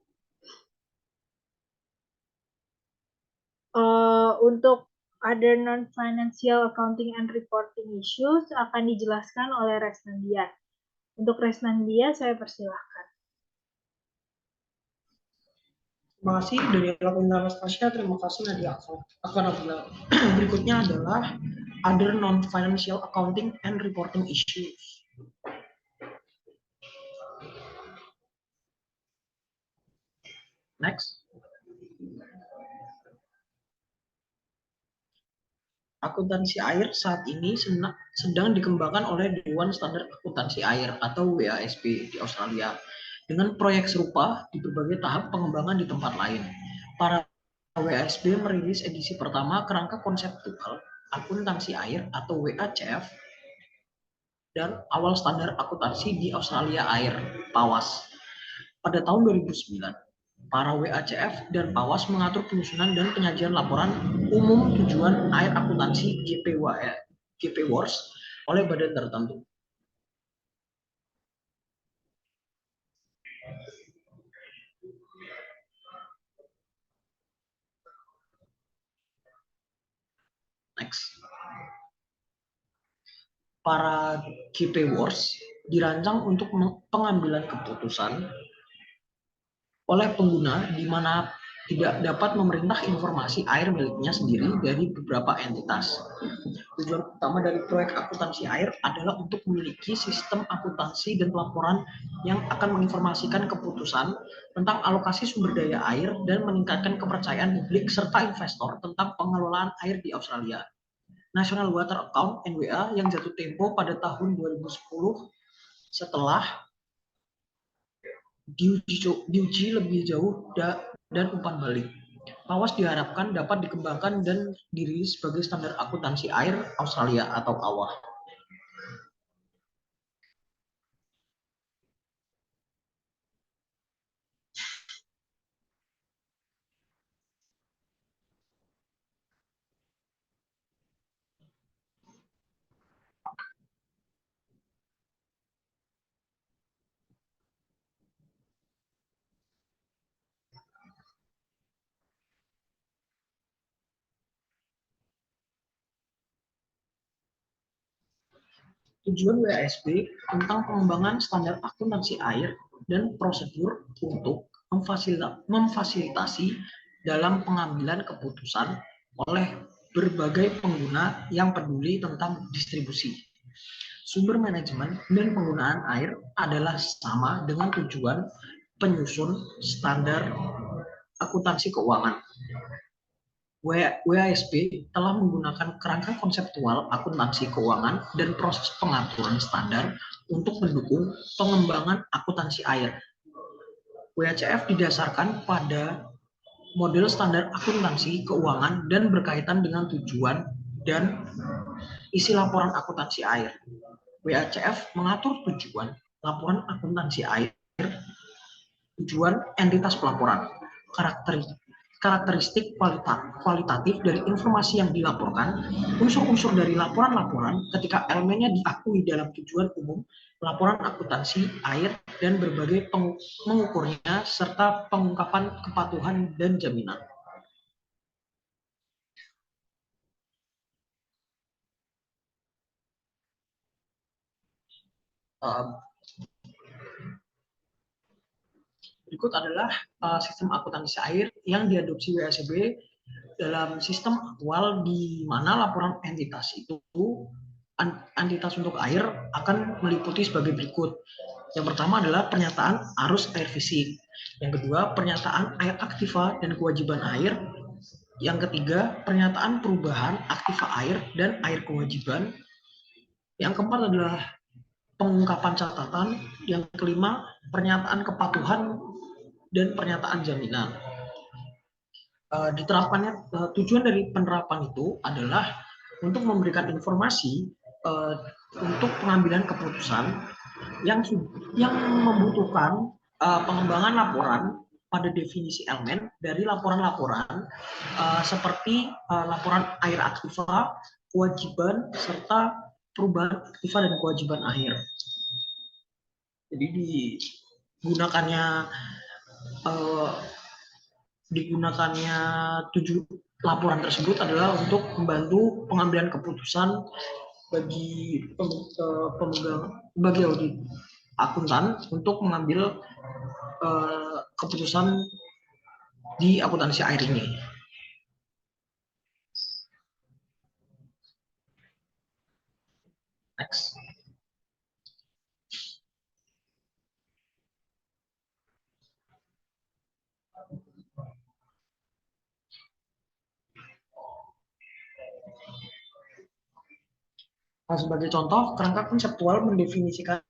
Untuk other non-financial accounting and reporting issues akan dijelaskan oleh Resnandia. Untuk Resnandia, saya persilahkan. Terima kasih Daniela Anastasia, terima kasih Nadia Akfanabila. Berikutnya adalah other non-financial accounting and reporting issues. Next. Akuntansi air saat ini sedang dikembangkan oleh Dewan Standar Akuntansi Air atau WASB di Australia dengan proyek serupa di berbagai tahap pengembangan di tempat lain. Para WASB merilis edisi pertama kerangka konseptual akuntansi air atau WACF dan awal standar akuntansi di Australia Air (PAWAS) pada tahun 2009. Para WACF dan PAWAS mengatur penyusunan dan penyajian laporan umum tujuan air akuntansi GPWORS oleh badan tertentu. Next. Para GPWORS dirancang untuk pengambilan keputusan oleh pengguna di mana tidak dapat memerintah informasi air miliknya sendiri dari beberapa entitas. Tujuan utama dari proyek akuntansi air adalah untuk memiliki sistem akuntansi dan pelaporan yang akan menginformasikan keputusan tentang alokasi sumber daya air dan meningkatkan kepercayaan publik serta investor tentang pengelolaan air di Australia. National Water Account (NWA) yang jatuh tempo pada tahun 2010 setelah diuji lebih jauh dan umpan balik. PAWAS diharapkan dapat dikembangkan dan dirilis sebagai standar akuntansi air Australia atau AWA. Tujuan WASB tentang pengembangan standar akuntansi air dan prosedur untuk memfasilitasi dalam pengambilan keputusan oleh berbagai pengguna yang peduli tentang distribusi. Sumber manajemen dan penggunaan air adalah sama dengan tujuan penyusun standar akuntansi keuangan. WASB telah menggunakan kerangka konseptual akuntansi keuangan dan proses pengaturan standar untuk mendukung pengembangan akuntansi air. WACF didasarkan pada model standar akuntansi keuangan dan berkaitan dengan tujuan dan isi laporan akuntansi air. WACF mengatur tujuan laporan akuntansi air, tujuan entitas pelaporan, karakteristik kualitatif dari informasi yang dilaporkan, unsur-unsur dari laporan-laporan ketika elemennya diakui dalam tujuan umum laporan akuntansi air, dan berbagai mengukurnya serta pengungkapan kepatuhan dan jaminan. Berikut adalah sistem akuntansi air yang diadopsi WASB dalam sistem aktual, di mana laporan entitas entitas untuk air akan meliputi sebagai berikut. Yang pertama adalah pernyataan arus air fisik. Yang kedua, pernyataan air aktiva dan kewajiban air. Yang ketiga, pernyataan perubahan aktiva air dan air kewajiban. Yang keempat adalah pengungkapan catatan. Yang kelima, pernyataan kepatuhan dan pernyataan jaminan. Tujuan dari penerapan itu adalah untuk memberikan informasi untuk pengambilan keputusan yang membutuhkan pengembangan laporan pada definisi elemen dari laporan-laporan seperti laporan air aktiva, kewajiban, serta perubahan aktiva dan kewajiban air. Jadi digunakannya 7 laporan tersebut adalah untuk membantu pengambilan keputusan bagi audit akuntan untuk mengambil keputusan di akuntansi air ini. Next. Nah, sebagai contoh, kerangka konseptual mendefinisikan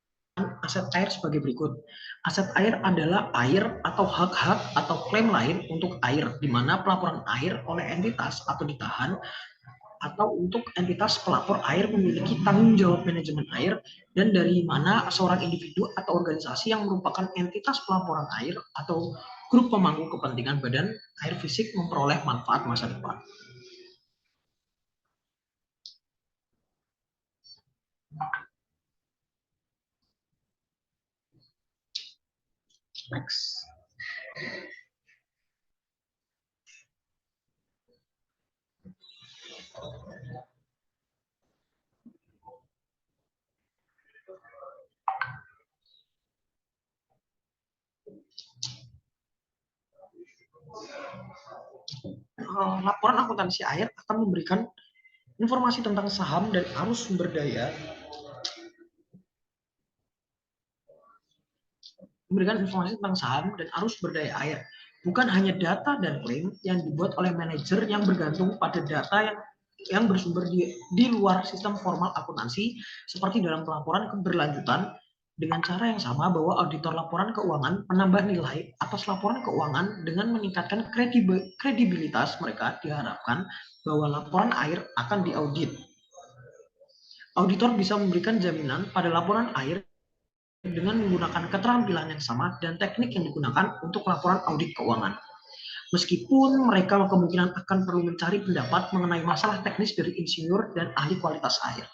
aset air sebagai berikut. Aset air adalah air atau hak-hak atau klaim lain untuk air, di mana pelaporan air oleh entitas atau ditahan, atau untuk entitas pelapor air memiliki tanggung jawab manajemen air, dan dari mana seorang individu atau organisasi yang merupakan entitas pelaporan air atau grup pemangku kepentingan badan air fisik memperoleh manfaat masa depan. Next. Laporan akuntansi air akan memberikan informasi tentang saham dan arus sumber daya, air, bukan hanya data dan klaim yang dibuat oleh manajer yang bergantung pada data yang bersumber di luar sistem formal akuntansi, seperti dalam pelaporan keberlanjutan. Dengan cara yang sama, bahwa auditor laporan keuangan menambah nilai atas laporan keuangan dengan meningkatkan kredibilitas mereka. Diharapkan bahwa laporan air akan diaudit. Auditor bisa memberikan jaminan pada laporan air dengan menggunakan keterampilan yang sama dan teknik yang digunakan untuk laporan audit keuangan. Meskipun mereka kemungkinan akan perlu mencari pendapat mengenai masalah teknis dari insinyur dan ahli kualitas air.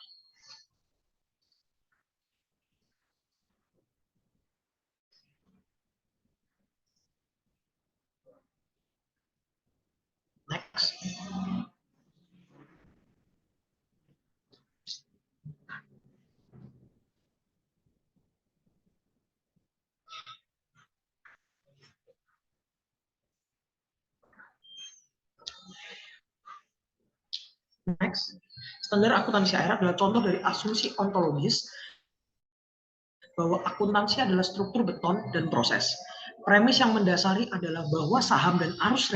Next. Next. Standar akuntansi air adalah contoh dari asumsi ontologis bahwa akuntansi adalah struktur beton dan proses. Premis yang mendasari adalah bahwa saham dan arus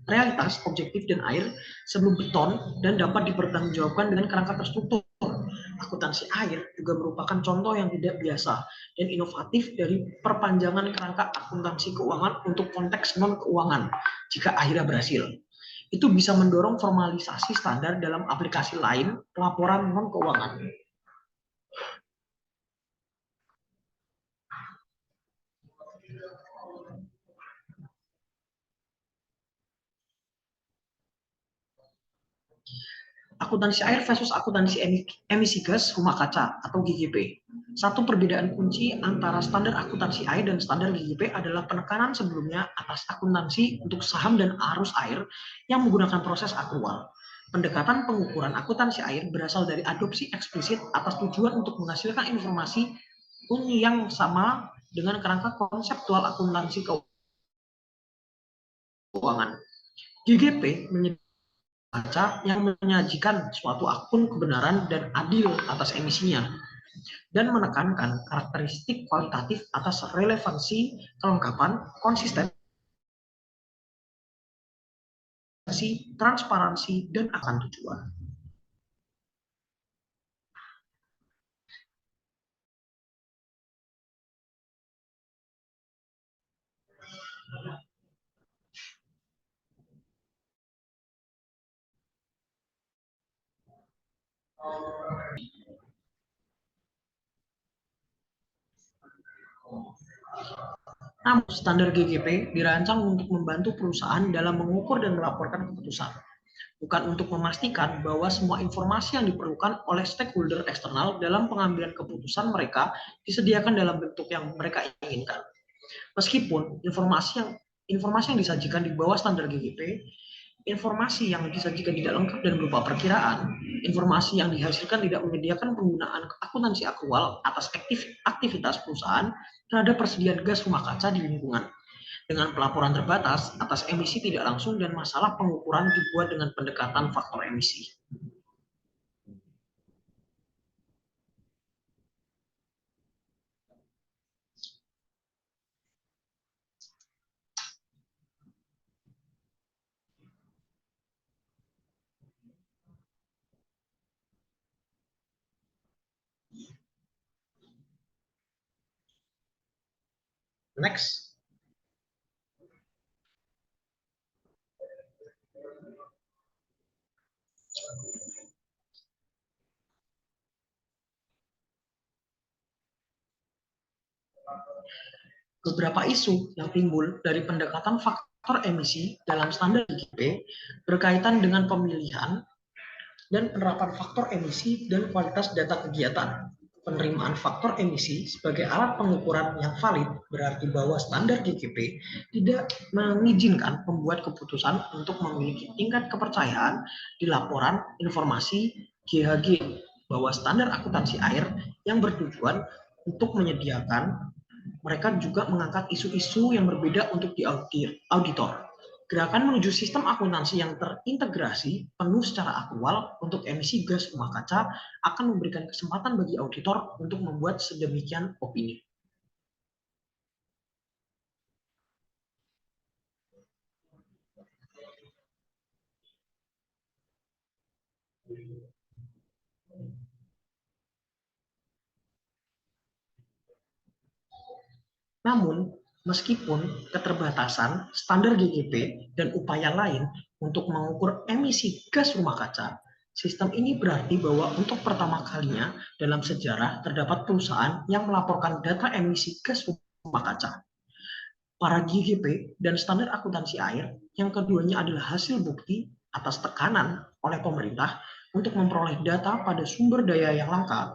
realitas objektif dan air sebelum beton dan dapat dipertanggungjawabkan dengan kerangka terstruktur. Akuntansi air juga merupakan contoh yang tidak biasa dan inovatif dari perpanjangan kerangka akuntansi keuangan untuk konteks non-keuangan jika akhirnya berhasil. Itu bisa mendorong formalisasi standar dalam aplikasi lain pelaporan non-keuangan. Akuntansi air versus akuntansi emisi gas rumah kaca atau GGP. Satu perbedaan kunci antara standar akuntansi air dan standar GGP adalah penekanan sebelumnya atas akuntansi untuk saham dan arus air yang menggunakan proses akrual. Pendekatan pengukuran akuntansi air berasal dari adopsi eksplisit atas tujuan untuk menghasilkan informasi yang sama dengan kerangka konseptual akuntansi keuangan. GGP kaca yang menyajikan suatu akun kebenaran dan adil atas emisinya dan menekankan karakteristik kualitatif atas relevansi, kelengkapan, konsistensi, transparansi, dan akan tujuan. Namun, standar GGP dirancang untuk membantu perusahaan dalam mengukur dan melaporkan keputusan, bukan untuk memastikan bahwa semua informasi yang diperlukan oleh stakeholder eksternal dalam pengambilan keputusan mereka disediakan dalam bentuk yang mereka inginkan. Meskipun informasi yang disajikan di bawah standar GGP, informasi yang disajikan tidak lengkap dan berupa perkiraan, informasi yang dihasilkan tidak menyediakan penggunaan akuntansi akrual atas aktivitas perusahaan terhadap persediaan gas rumah kaca di lingkungan. Dengan pelaporan terbatas atas emisi tidak langsung dan masalah pengukuran dibuat dengan pendekatan faktor emisi. Next. Beberapa isu yang timbul dari pendekatan faktor emisi dalam standar GGP berkaitan dengan pemilihan dan penerapan faktor emisi dan kualitas data kegiatan. Penerimaan faktor emisi sebagai alat pengukuran yang valid berarti bahwa standar GGP tidak mengizinkan pembuat keputusan untuk memiliki tingkat kepercayaan di laporan informasi GHG bahwa standar akuntansi air yang bertujuan untuk menyediakan mereka juga mengangkat isu-isu yang berbeda untuk diauditor. Gerakan menuju sistem akuntansi yang terintegrasi penuh secara aktual untuk emisi gas rumah kaca akan memberikan kesempatan bagi auditor untuk membuat sedemikian opini. Namun, meskipun keterbatasan standar GGP dan upaya lain untuk mengukur emisi gas rumah kaca, sistem ini berarti bahwa untuk pertama kalinya dalam sejarah terdapat perusahaan yang melaporkan data emisi gas rumah kaca. Para GGP dan standar akuntansi air, yang keduanya adalah hasil bukti atas tekanan oleh pemerintah untuk memperoleh data pada sumber daya yang langka,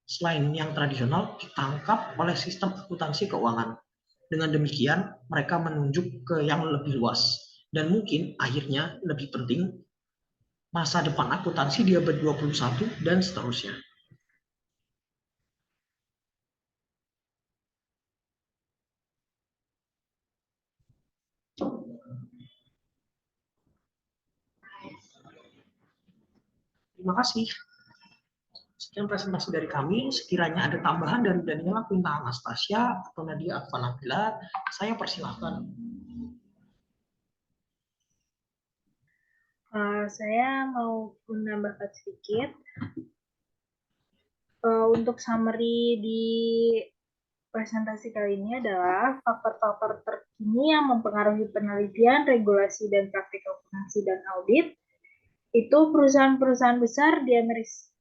selain yang tradisional ditangkap oleh sistem akuntansi keuangan. Dengan demikian, mereka menunjuk ke yang lebih luas dan mungkin akhirnya lebih penting masa depan akuntansi di abad 21 dan seterusnya. Terima kasih. Sekian presentasi dari kami. Sekiranya ada tambahan dari Daniela Quinta Anastasia atau Nadia Akfa Nabila, saya persilahkan. Saya mau menambahkan sedikit. Untuk summary di presentasi kali ini adalah faktor-faktor terkini yang mempengaruhi penelitian, regulasi, dan praktik akuntansi dan audit. Itu perusahaan-perusahaan besar di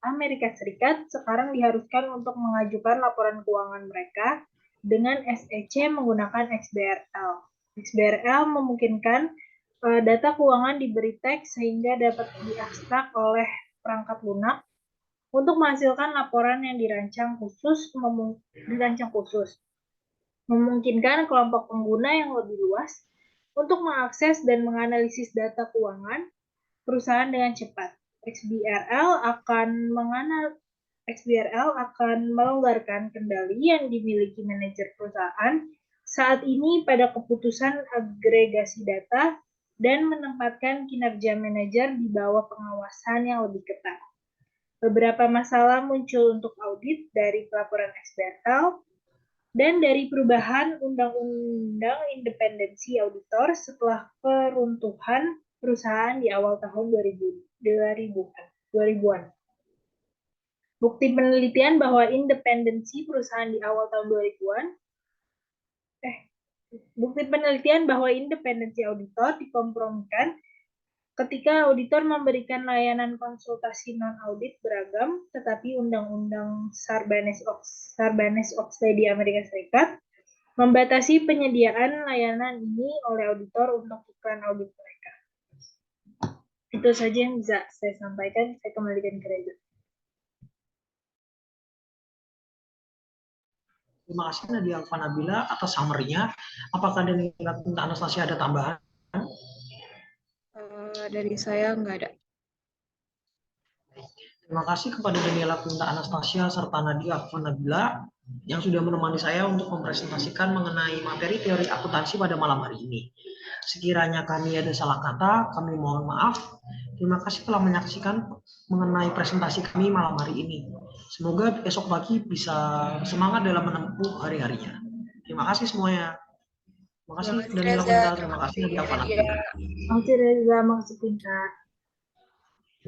Amerika Serikat sekarang diharuskan untuk mengajukan laporan keuangan mereka dengan SEC menggunakan XBRL. XBRL memungkinkan data keuangan diberi teks sehingga dapat diekstrak oleh perangkat lunak untuk menghasilkan laporan yang dirancang khusus, memungkinkan kelompok pengguna yang lebih luas untuk mengakses dan menganalisis data keuangan perusahaan dengan cepat. XBRL akan melonggarkan kendali yang dimiliki manajer perusahaan saat ini pada keputusan agregasi data dan menempatkan kinerja manajer di bawah pengawasan yang lebih ketat. Beberapa masalah muncul untuk audit dari pelaporan XBRL dan dari perubahan undang-undang independensi auditor setelah peruntuhan perusahaan di awal tahun 2000-an. Bukti penelitian bahwa independensi perusahaan di awal tahun 2000-an Bukti penelitian bahwa independensi auditor dikompromikan ketika auditor memberikan layanan konsultasi non-audit beragam, tetapi Undang-Undang Sarbanes-Oxley di Amerika Serikat membatasi penyediaan layanan ini oleh auditor untuk iklan audit mereka. Itu saja yang bisa saya sampaikan. Saya kembalikan ke Reza. Terima kasih Nadia Akfa Nabila atas summary-nya. Apakah Daniela Quinta Anastasia ada tambahan? Dari saya nggak ada. Terima kasih kepada Daniela Quinta Anastasia serta Nadia Akfa Nabila yang sudah menemani saya untuk mempresentasikan mengenai materi teori akuntansi pada malam hari ini. Sekiranya kami ada salah kata, kami mohon maaf. Terima kasih telah menyaksikan mengenai presentasi kami malam hari ini. Semoga besok pagi bisa semangat dalam menempuh hari-harinya. Terima kasih semuanya. Terima kasih Daniela Quinta, terima kasih Nadia Akfa Nabila. Terima kasih Reza, makasih Quinta.